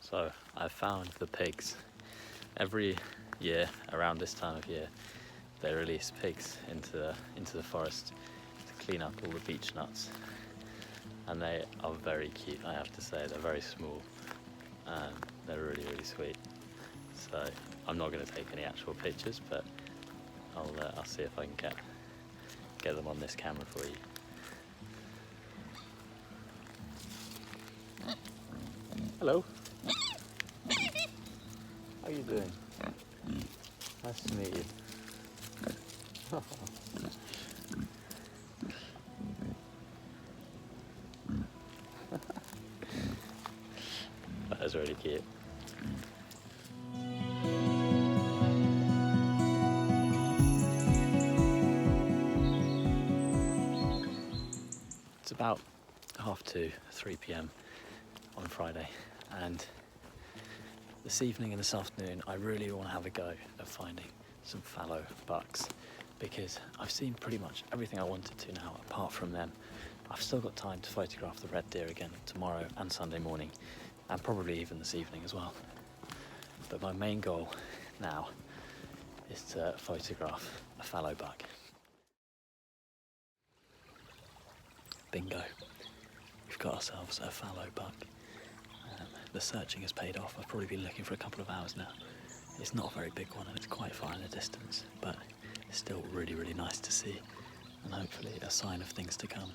So I've found the pigs. Every year around this time of year they release pigs into the forest to clean up all the beech nuts, and they are very cute, I have to say. They're very small and they're really sweet. So I'm not going to take any actual pictures, but I'll see if I can get them on this camera for you. Hello. How are you doing? Nice to meet you. That is really cute. It's about 2:30, 3 p.m. on Friday, and this evening and this afternoon I really want to have a go at finding some fallow bucks, because I've seen pretty much everything I wanted to now apart from them. I've still got time to photograph the red deer again tomorrow and Sunday morning, and probably even this evening as well. But my main goal now is to photograph a fallow buck. Bingo, we've got ourselves a fallow buck. The searching has paid off. I've probably been looking for a couple of hours now. It's not a very big one and it's quite far in the distance, but it's still really nice to see, and hopefully a sign of things to come.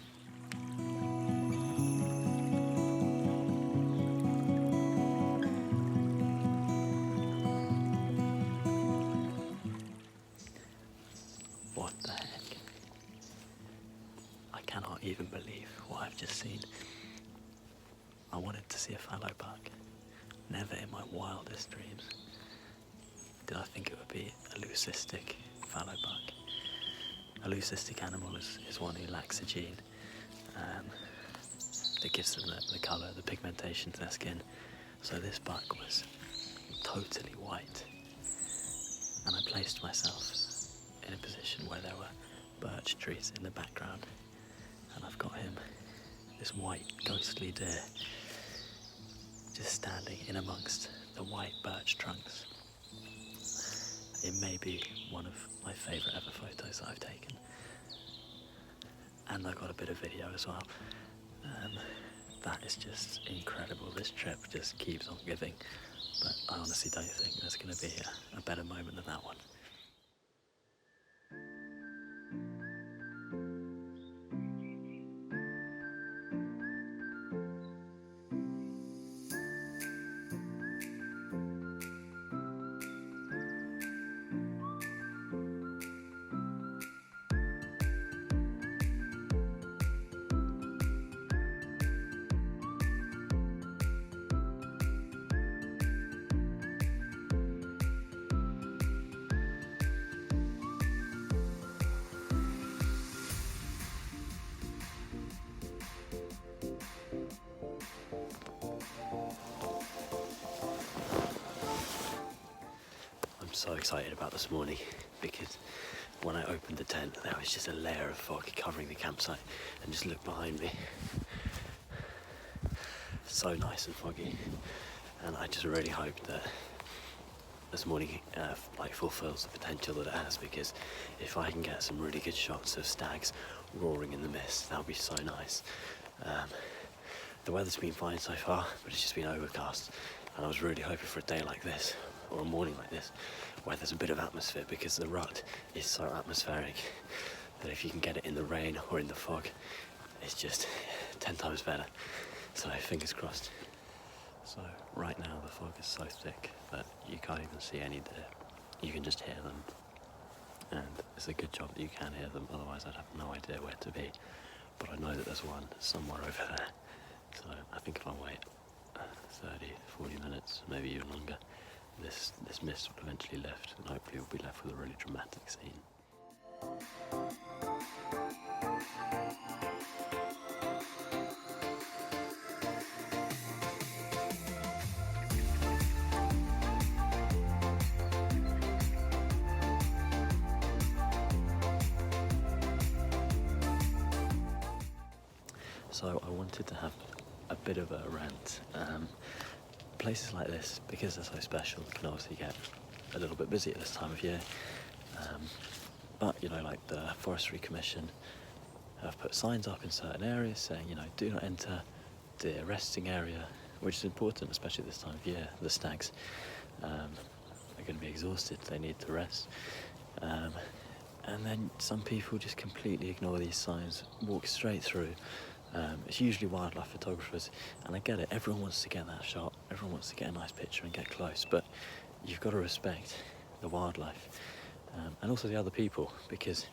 What the heck? I cannot even believe what I've just seen. I wanted to see a fallow buck. Never in my wildest dreams did I think it would be a leucistic fallow buck. A leucistic animal is one who lacks a gene that gives them the colour, the pigmentation to their skin. So this buck was totally white, and I placed myself in a position where there were birch trees in the background, and I've got him, this white ghostly deer, just standing in amongst the white birch trunks. It may be one of my favourite ever photos that I've taken, and I've got a bit of video as well. That is just incredible. This trip just keeps on giving, but I honestly don't think there's going to be a better moment than that one. I'm so excited about this morning, because when I opened the tent there was just a layer of fog covering the campsite, and just look behind me, so nice and foggy. And I just really hope that this morning fulfills the potential that it has, because if I can get some really good shots of stags roaring in the mist, that would be so nice. The weather's been fine so far, but it's just been overcast, and I was really hoping for a day like this, or a morning like this, where there's a bit of atmosphere, because the rut is so atmospheric that if you can get it in the rain or in the fog, it's just 10 times better. So fingers crossed. So right now the fog is so thick that you can't even see any deer. You can just hear them, and it's a good job that you can hear them, otherwise I'd have no idea where to be. But I know that there's one somewhere over there, so I think if I wait 30, 40 minutes, maybe even longer, this mist will eventually lift, and hopefully we'll be left with a really dramatic scene. So I wanted to have a bit of a rant, places like this, because they're so special, can obviously get a little bit busy at this time of year. But, you know, like the Forestry Commission have put signs up in certain areas saying, you know, do not enter the resting area, which is important, especially this time of year. The stags are going to be exhausted, they need to rest. And then some people just completely ignore these signs, walk straight through. It's usually wildlife photographers, and I get it, everyone wants to get that shot, everyone wants to get a nice picture and get close, but you've got to respect the wildlife, and also the other people, because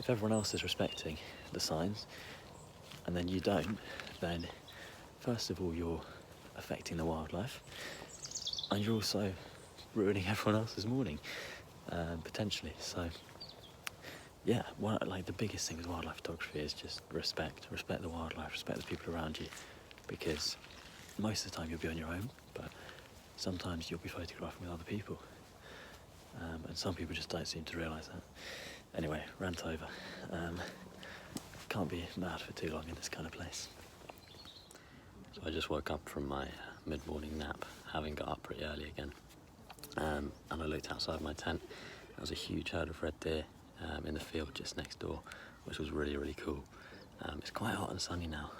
if everyone else is respecting the signs, and then you don't, then first of all you're affecting the wildlife, and you're also ruining everyone else's morning, potentially. So yeah, like the biggest thing with wildlife photography is just respect the wildlife, respect the people around you, because most of the time you'll be on your own, but sometimes you'll be photographing with other people, and some people just don't seem to realise that. Anyway, rant over. Can't be mad for too long in this kind of place. So I just woke up from my mid-morning nap, having got up pretty early again, and I looked outside my tent. There was a huge herd of red deer in the field just next door, which was really, really cool. It's quite hot and sunny now.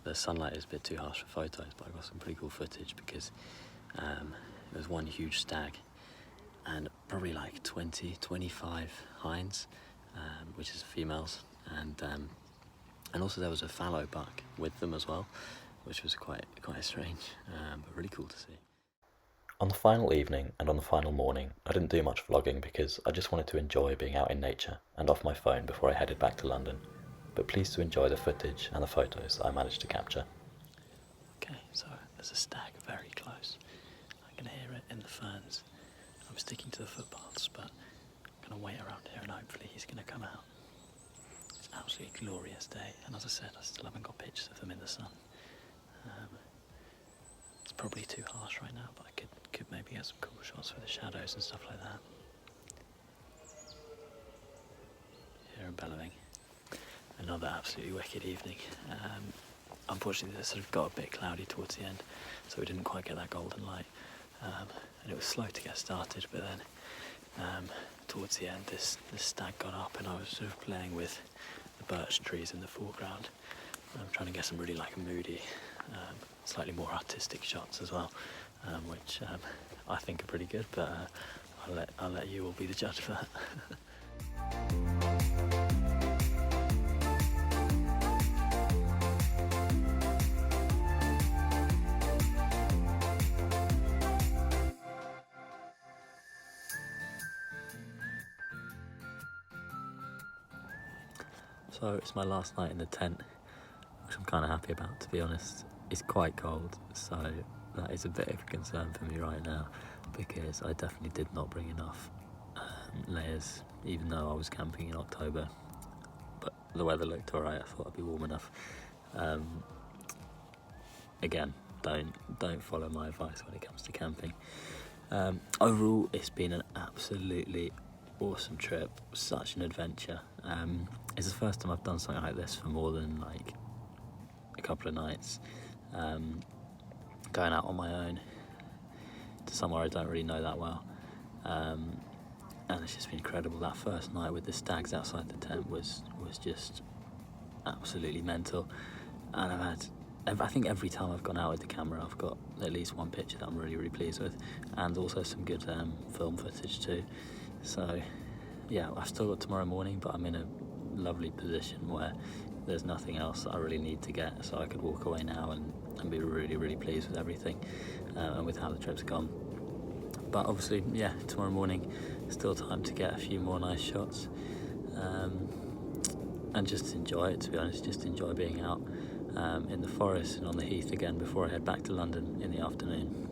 The sunlight is a bit too harsh for photos, but I got some pretty cool footage because there was one huge stag and probably like 20, 25 hinds, which is females, and also there was a fallow buck with them as well, which was quite strange, but really cool to see. On the final evening and on the final morning, I didn't do much vlogging because I just wanted to enjoy being out in nature and off my phone before I headed back to London, but pleased to enjoy the footage and the photos that I managed to capture. Okay, so there's a stag very close. I can hear it in the ferns. I'm sticking to the footpaths, but I'm going to wait around here and hopefully he's going to come out. It's an absolutely glorious day, and as I said, I still haven't got pictures of them in the sun. It's probably too harsh right now, but I could maybe get some cool shots for the shadows and stuff like that. Hear him bellowing. Another absolutely wicked evening. Unfortunately, it sort of got a bit cloudy towards the end, so we didn't quite get that golden light. And it was slow to get started, but then towards the end, this stag got up, and I was sort of playing with the birch trees in the foreground. I'm trying to get some really like moody, slightly more artistic shots as well, which I think are pretty good, but I'll let you all be the judge for that. So it's my last night in the tent, which I'm kind of happy about, to be honest. It's quite cold, so that is a bit of a concern for me right now, because I definitely did not bring enough layers, even though I was camping in October. But the weather looked alright, I thought I'd be warm enough. Again, don't follow my advice when it comes to camping. Overall, it's been an absolutely awesome trip, such an adventure. It's the first time I've done something like this for more than like a couple of nights, going out on my own to somewhere I don't really know that well, and it's just been incredible. That first night with the stags outside the tent was just absolutely mental, and I think every time I've gone out with the camera I've got at least one picture that I'm really, really pleased with, and also some good film footage too. So yeah, I've still got tomorrow morning, but I'm in a lovely position where there's nothing else that I really need to get, so I could walk away now and be really, really pleased with everything, and with how the trip's gone. But obviously, yeah, tomorrow morning still time to get a few more nice shots, and just enjoy it, to be honest. Just enjoy being out in the forest and on the heath again before I head back to London in the afternoon.